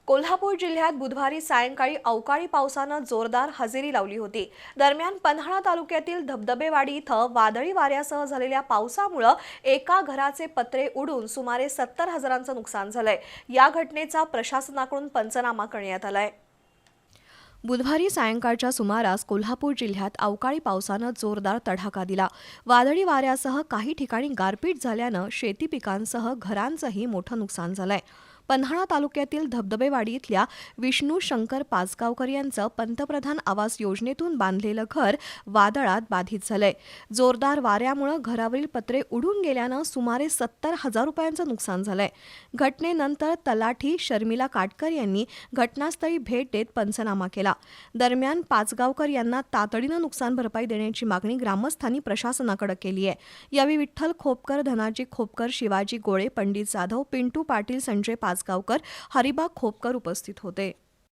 कोल्हापूर जिल्ह्यात बुधवारी सायंकाळी अवकाळी पावसानं जोरदार हजेरी लावली होती। दरम्यान पन्हाळा तालुक्यातील धबधबेवाडी इथं वादळी वाऱ्यासह झालेल्या पावसामुळे एका घराचे पत्रे उडून सुमारे 70,000चं नुकसान झालंय। या घटनेचा प्रशासनाकडून पंचनामा करण्यात आलाय। बुधवारी सायंकाळच्या सुमारास कोल्हापूर जिल्ह्यात अवकाळी पावसानं जोरदार तडाखा दिला। वादळी वाऱ्यासह काही ठिकाणी गारपीट झाल्यानं शेती पिकांसह घरांचंही मोठं नुकसान झालंय। पन्हाळा तालुक्यातील धबधबेवाडी इथल्या विष्णू शंकर पाचगावकर यांचं पंतप्रधान आवास योजनेतून बांधलेलं घर वादळात बाधित झालंय। जोरदार वाऱ्यामुळे घरावरील पत्रे उडून गेल्यानं सुमारे 70,000 रुपयांचं नुकसान झालंय। घटनेनंतर तलाठी शर्मिला काटकर यांनी घटनास्थळी भेट देत पंचनामा केला। दरम्यान पाचगावकर यांना तातडीनं नुकसान भरपाई देण्याची मागणी ग्रामस्थांनी प्रशासनाकडे केली आहे। यावेळी विठ्ठल खोपकर, धनाजी खोपकर, शिवाजी गोळे, पंडित जाधव, पिंटू पाटील, संजय पाचगावकर, हरिबा खोपकर उपस्थित होते।